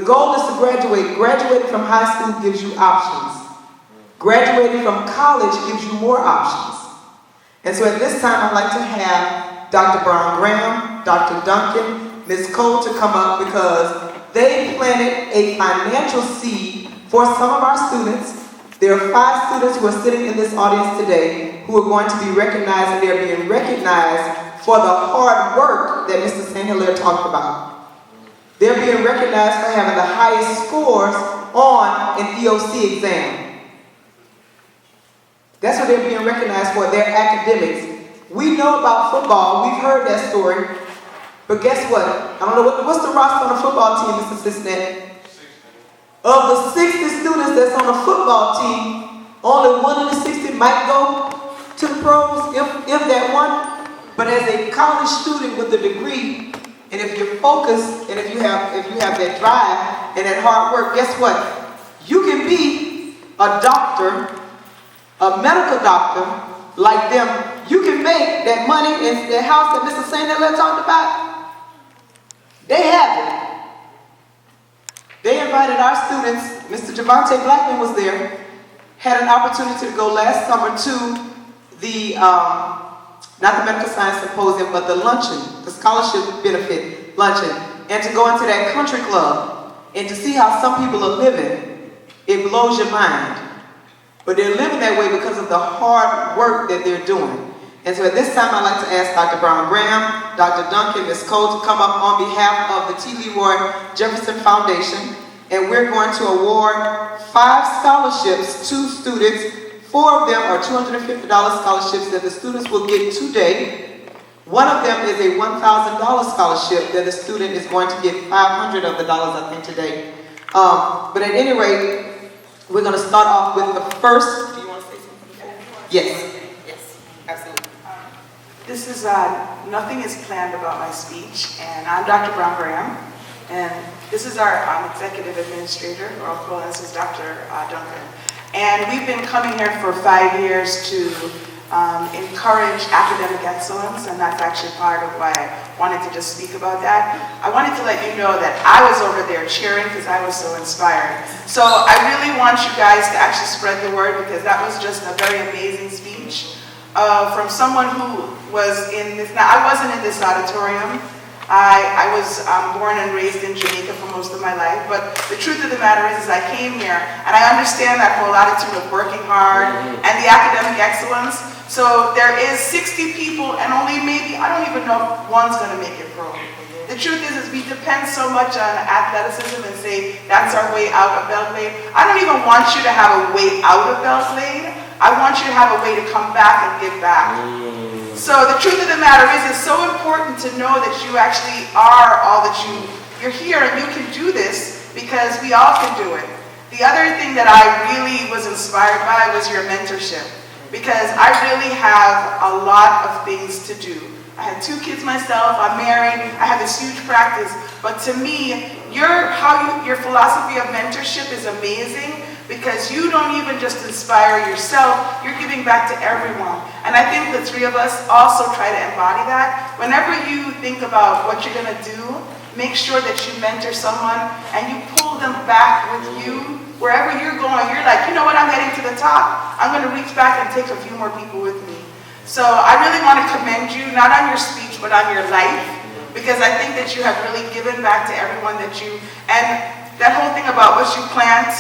goal is to graduate. Graduating from high school gives you options. Graduating from college gives you more options. And so at this time, I'd like to have Dr. Brown Graham, Dr. Duncan, Ms. Cole to come up because they planted a financial seed for some of our students. There are 5 students who are sitting in this audience today who are going to be recognized, and they're being recognized for the hard work that Mr. St. Hilaire talked about. They're being recognized for having the highest scores on an EOC exam. That's what they're being recognized for, their academics. We know about football, we've heard that story, but guess what? I don't know, what's the roster on the football team, Mr. Cincinnati? Of the 60 students that's on the football team, only 1 of the 60 might go to the pros, if that one. But as a college student with a degree, and if you're focused, and if you have that drive and that hard work, guess what? You can be a doctor, a medical doctor like them. You can make that money in the house that Mr. St. Hilaire talked about. They have it. They invited our students, Mr. Javante Blackman was there, had an opportunity to go last summer to the, not the medical science symposium, but the luncheon, the scholarship benefit luncheon, and to go into that country club and to see how some people are living. It blows your mind. But they're living that way because of the hard work that they're doing. And so at this time, I'd like to ask Dr. Brown Graham, Dr. Duncan, Ms. Cole to come up on behalf of the T. Leroy Jefferson Foundation. And we're going to award 5 scholarships to students. 4 of them are $250 scholarships that the students will get today. One of them is a $1,000 scholarship that the student is going to get $500 of the dollars, I think, today. But at any rate, we're going to start off with the first. Do you want to say something? Yes. Yes, absolutely. This is, nothing is planned about my speech, and I'm Dr. Brown Graham, and this is our executive administrator, or I'll call this is Dr. Duncan. And we've been coming here for 5 years to encourage academic excellence, and that's actually part of why I wanted to just speak about that. I wanted to let you know that I was over there cheering because I was so inspired. So I really want you guys to actually spread the word because that was just a very amazing speech from someone who was in this. Now, I wasn't in this auditorium. I was born and raised in Jamaica for most of my life, but the truth of the matter is I came here, and I understand that whole attitude of working hard and the academic excellence. So there is 60 people, and only maybe, I don't even know if one's going to make it pro. The truth is we depend so much on athleticism and say that's our way out of Belgrade. I don't even want you to have a way out of Belgrade. I want you to have a way to come back and give back. So the truth of the matter is it's so important to know that you actually are all that you're here and you can do this because we all can do it. The other thing that I really was inspired by was your mentorship because I really have a lot of things to do. I had 2 kids myself, I'm married, I have this huge practice, but to me, your philosophy of mentorship is amazing because you don't even just inspire yourself, you're giving back to everyone. And I think the 3 of us also try to embody that. Whenever you think about what you're gonna do, make sure that you mentor someone and you pull them back with you. Wherever you're going, you're like, you know what, I'm heading to the top. I'm gonna reach back and take a few more people with me. So I really wanna commend you, not on your speech, but on your life, because I think that you have really given back to everyone that you, and that whole thing about what you plant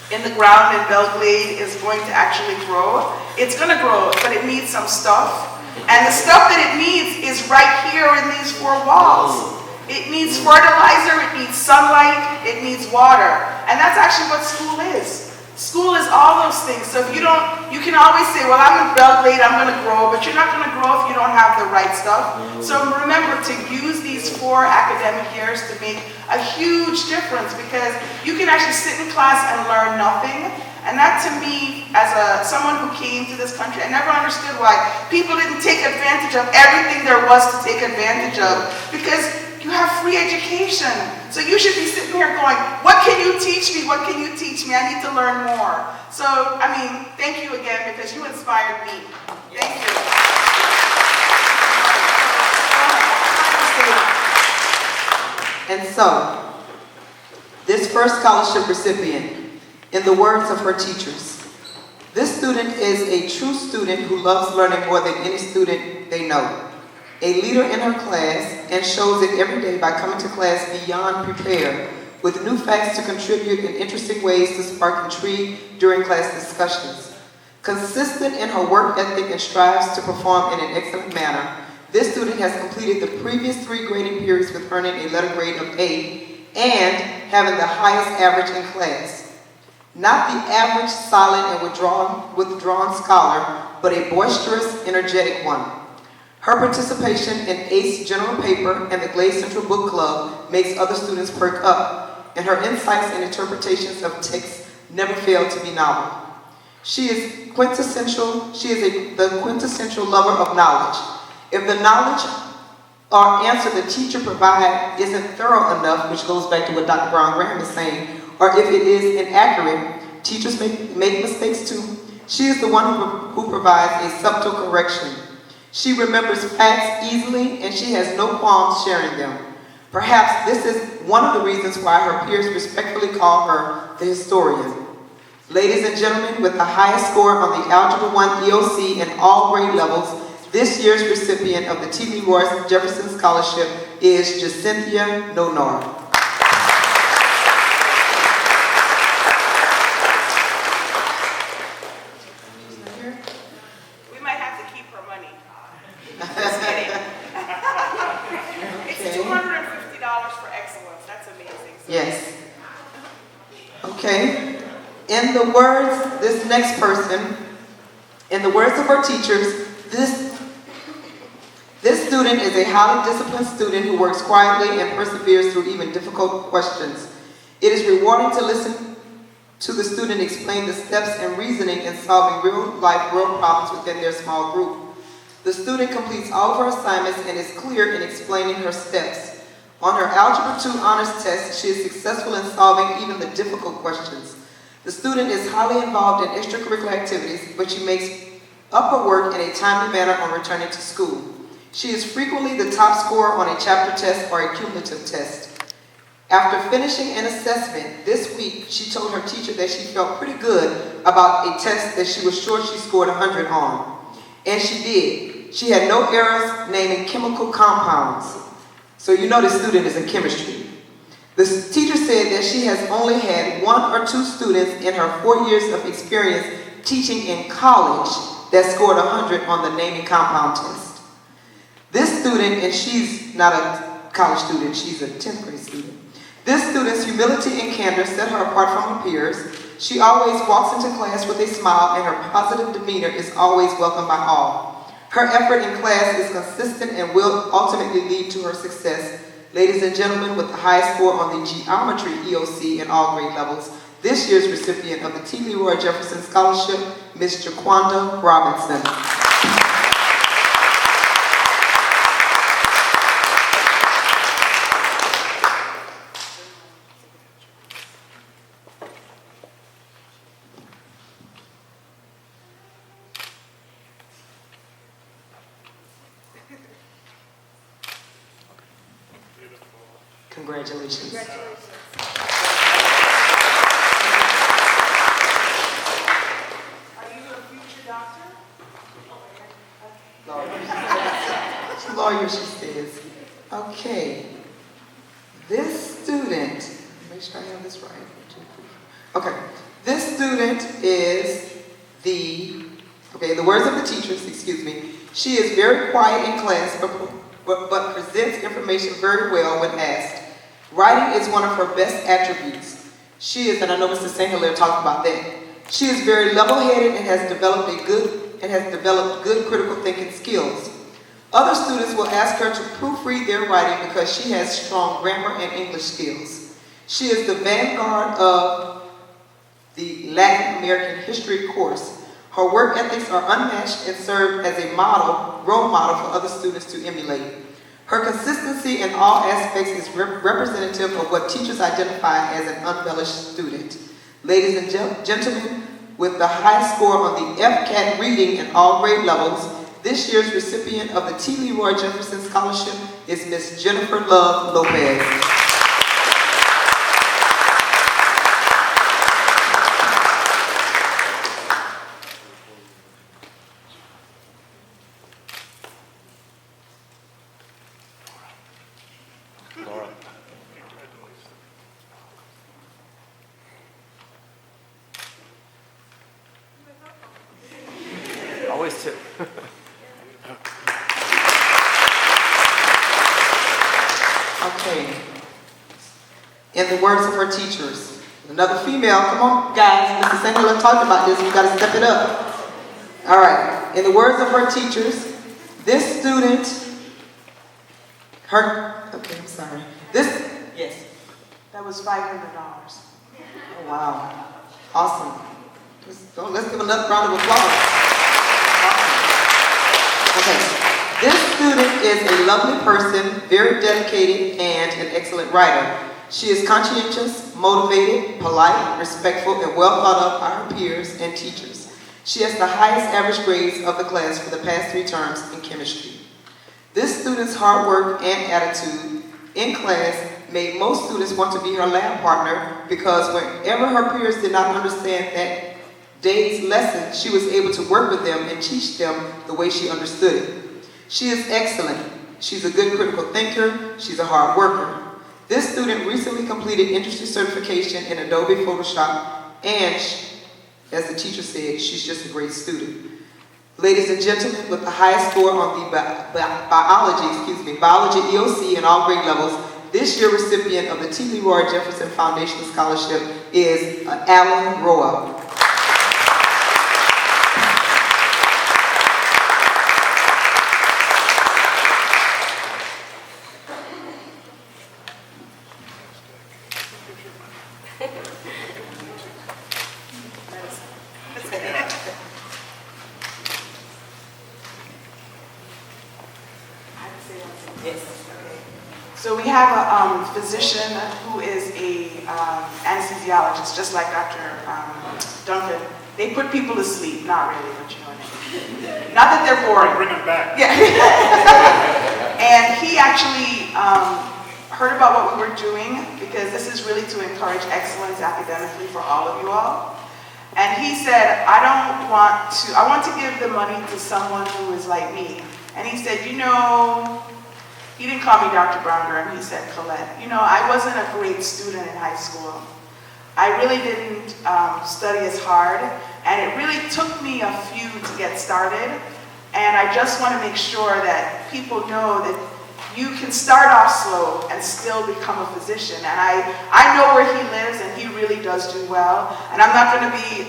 in the ground in Belgrade is going to actually grow. It's going to grow, but it needs some stuff. And the stuff that it needs is right here in these 4 walls. It needs fertilizer, it needs sunlight, it needs water. And that's actually what school is. School is all those things. So if you can always say, well, I'm in Belgrade, I'm going to grow, but you're not going to grow if you don't have the right stuff. So remember to use these 4 academic years to make a huge difference because you can actually sit in class and learn nothing. And that to me, as someone who came to this country, I never understood why people didn't take advantage of everything there was to take advantage of because you have free education. So you should be sitting here going, what can you teach me? What can you teach me? I need to learn more. So, I mean, thank you again because you inspired me. Thank you. And so, This first scholarship recipient, in the words of her teachers, this student is a true student who loves learning more than any student they know. A leader in her class and shows it every day by coming to class beyond prepared, with new facts to contribute in interesting ways to spark intrigue during class discussions. Consistent in her work ethic and strives to perform in an excellent manner, this student has completed the previous 3 grading periods with earning a letter grade of A and having the highest average in class. Not the average, silent, and withdrawn scholar, but a boisterous, energetic one. Her participation in ACE General Paper and the Glade Central Book Club makes other students perk up, and her insights and interpretations of texts never fail to be novel. She is the quintessential lover of knowledge. If the knowledge or answer the teacher provides isn't thorough enough, which goes back to what Dr. Brown-Graham is saying, or if it is inaccurate, teachers make mistakes too. She is the one who provides a subtle correction. She remembers facts easily, and she has no qualms sharing them. Perhaps this is one of the reasons why her peers respectfully call her the historian. Ladies and gentlemen, with the highest score on the Algebra 1 EOC in all grade levels, this year's recipient of the T. Leroy Jefferson Scholarship is Jacynthia Nonor. We might have to keep her money. Just kidding. It's $250 for excellence. That's amazing. So Yes. Okay. In the words, this next person, in the words of her teachers, this student is a highly disciplined student who works quietly and perseveres through even difficult questions. It is rewarding to listen to the student explain the steps and reasoning in solving real-life world problems within their small group. The student completes all of her assignments and is clear in explaining her steps. On her Algebra 2 honors test, she is successful in solving even the difficult questions. The student is highly involved in extracurricular activities, but she makes up her work in a timely manner on returning to school. She is frequently the top scorer on a chapter test or a cumulative test. After finishing an assessment this week, she told her teacher that she felt pretty good about a test that she was sure she scored 100 on. And she did. She had no errors naming chemical compounds. So you know this student is in chemistry. The teacher said that she has only had 1 or 2 students in her 4 years of experience teaching in college that scored 100 on the naming compound test. This student, and she's not a college student, she's a 10th grade student. This student's humility and candor set her apart from her peers. She always walks into class with a smile, and her positive demeanor is always welcomed by all. Her effort in class is consistent and will ultimately lead to her success. Ladies and gentlemen, with the highest score on the Geometry EOC in all grade levels, this year's recipient of the T. Leroy Jefferson Scholarship, Ms. Jaquanda Robinson. Congratulations. congratulations. Are you a future doctor? Lawyer, she says. Okay. This student, make sure I have this right. Okay. This student is the words of the teachers, excuse me. She is very quiet in class, but presents information very well when asked. Writing is one of her best attributes. She is, and I know Mr. St. Hilaire talked about that. She is very level-headed and has developed good critical thinking skills. Other students will ask her to proofread their writing because she has strong grammar and English skills. She is the vanguard of the Latin American history course. Her work ethics are unmatched and serve as a role model for other students to emulate. Her consistency in all aspects is representative of what teachers identify as an unbellished student. Ladies and gentlemen, with the highest score on the FCAT reading in all grade levels, this year's recipient of the T. Leroy Jefferson Scholarship is Ms. Jennifer Love Lopez. voice too. Okay. In the words of her teachers, another female, come on guys, Mrs. Sandler talked about this, you gotta step it up. All right, in the words of her teachers, this student, okay, I'm sorry. Yes. That was $500. Oh, wow. Awesome. Let's give another round of applause. Awesome. Okay. This student is a lovely person, very dedicated, and an excellent writer. She is conscientious, motivated, polite, respectful, and well thought of by her peers and teachers. She has the highest average grades of the class for the past 3 terms in chemistry. This student's hard work and attitude in class made most students want to be her lab partner because whenever her peers did not understand that day's lesson, she was able to work with them and teach them the way she understood it. She is excellent. She's a good critical thinker. She's a hard worker. This student recently completed industry certification in Adobe Photoshop, and as the teacher said, she's just a great student. Ladies and gentlemen, with the highest score on the biology EOC in all grade levels, this year recipient of the T. Leroy Jefferson Foundation Scholarship is Alan Roa. So we have a physician who is a anesthesiologist, just like Dr. Duncan. They put people to sleep, not really, but you know what I mean. Not that they're boring. Bring them back. Yeah. And he actually heard about what we were doing, because this is really to encourage excellence academically for all of you all. And he said, I want to give the money to someone who is like me. And he said, you know, he didn't call me Dr. Brown-Graham, he said Colette. You know, I wasn't a great student in high school. I really didn't study as hard, and it really took me a few to get started. And I just want to make sure that people know that you can start off slow and still become a physician. And I know where he lives, and he really does do well. And I'm not going to be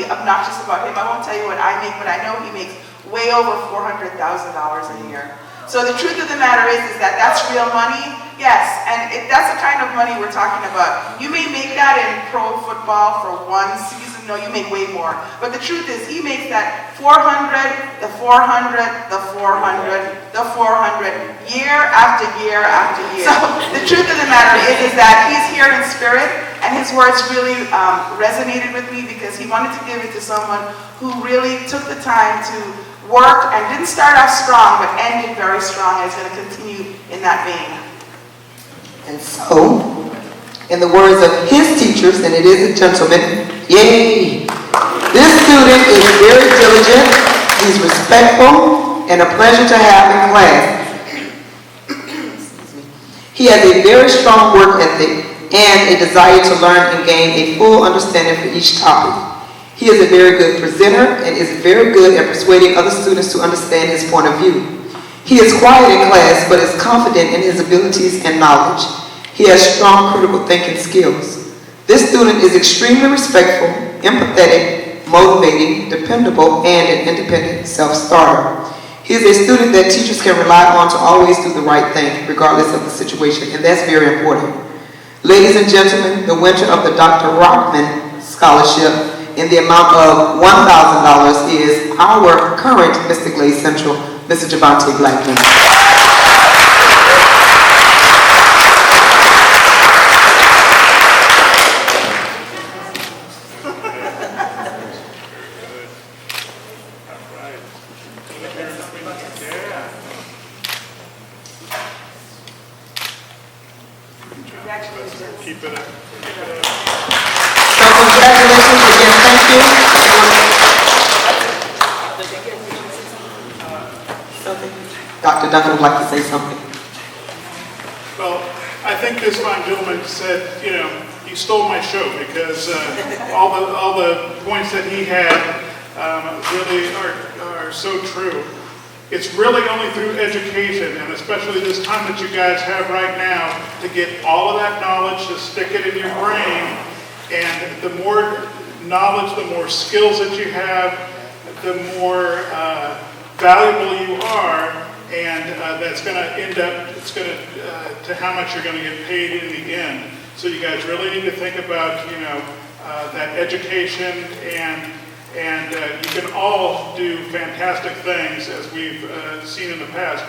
obnoxious about him. I won't tell you what I make, but I know he makes way over $400,000 a year. So the truth of the matter is that that's real money. Yes, and that's the kind of money we're talking about. You may make that in pro football for one season. No, you make way more. But the truth is, he makes that 400, the 400, the 400, the 400, year after year after year. So the truth of the matter is that he's here in spirit, and his words really resonated with me, because he wanted to give it to someone who really took the time to work and didn't start off strong, but ended very strong, and is going to continue in that vein. And so, in the words of his teachers, and it is a gentleman, yay! This student is very diligent, he's respectful, and a pleasure to have in class. He has a very strong work ethic and a desire to learn and gain a full understanding for each topic. He is a very good presenter and is very good at persuading other students to understand his point of view. He is quiet in class, but is confident in his abilities and knowledge. He has strong critical thinking skills. This student is extremely respectful, empathetic, motivating, dependable, and an independent self-starter. He is a student that teachers can rely on to always do the right thing, regardless of the situation, and that's very important. Ladies and gentlemen, the winner of the Dr. Rockman Scholarship in the amount of $1,000 is our current Mr. Glaze Central, Mr. Javante Blackman. Keep it up. So congratulations again, thank you. Dr. Duncan would like to say something. Well, I think this fine gentleman said, you know, he stole my show, because all the points that he had really are are so true. It's really only through education, and especially this time that you guys have right now, to get all of that knowledge, to stick it in your brain. And the more knowledge, the more skills that you have, the more valuable you are, and that's going to end up, it's going to how much you're going to get paid in the end. So you guys really need to think about, that education, and you can all do fantastic things, as we've seen in the past.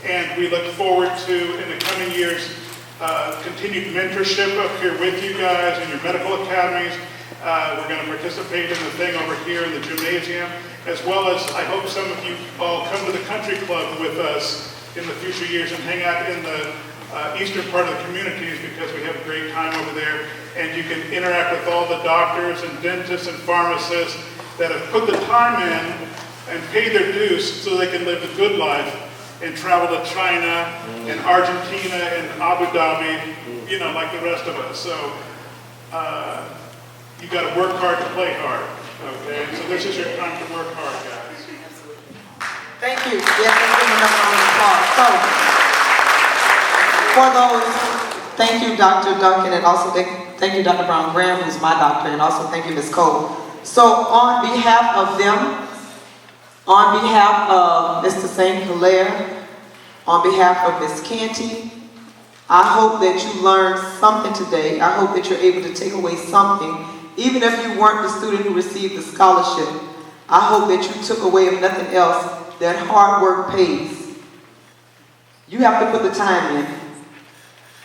And we look forward to, in the coming years, continued mentorship up here with you guys in your medical academies. We're going to participate in the thing over here in the gymnasium, as well as I hope some of you all come to the country club with us in the future years and hang out in the eastern part of the communities, because we have a great time over there. And you can interact with all the doctors and dentists and pharmacists that have put the time in and paid their dues so they can live the good life and travel to China and Argentina and Abu Dhabi, like the rest of us. So you got to work hard to play hard, okay? So this is your time to work hard, guys. Thank you. Yes, let's give another round of applause. So, for those, thank you, Dr. Duncan, and also thank you, Dr. Brown Graham, who's my doctor, and also thank you, Ms. Cole. So, on behalf of them, on behalf of Mr. St. Hilaire, on behalf of Ms. Canty, I hope that you learned something today. I hope that you're able to take away something. Even if you weren't the student who received the scholarship, I hope that you took away, if nothing else, that hard work pays. You have to put the time in.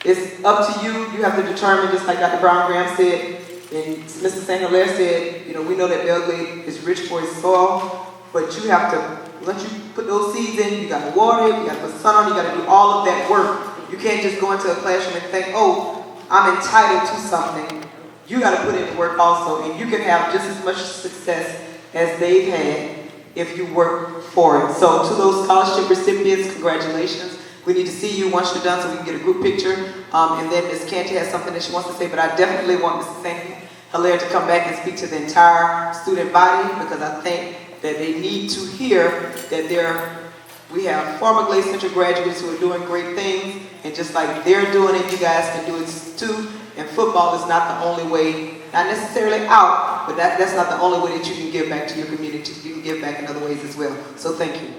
It's up to you. You have to determine, just like Dr. Brown Graham said, and Mr. St. Hilaire said, we know that Belgrade is rich for its soil, but you have to, once you put those seeds in, you got to water it, you got to put sun on it, you got to do all of that work. You can't just go into a classroom and think, oh, I'm entitled to something. You got to put in the work also, and you can have just as much success as they've had if you work for it. So to those scholarship recipients, congratulations. We need to see you once you're done so we can get a group picture. And then Ms. Canty has something that she wants to say, but I definitely want Mr. St. Hilaire to come back and speak to the entire student body, because I think that they need to hear that we have former Glade Central graduates who are doing great things, and just like they're doing it, you guys can do it too. And football is not the only way, not necessarily out, but that's not the only way that you can give back to your community. You can give back in other ways as well. So thank you.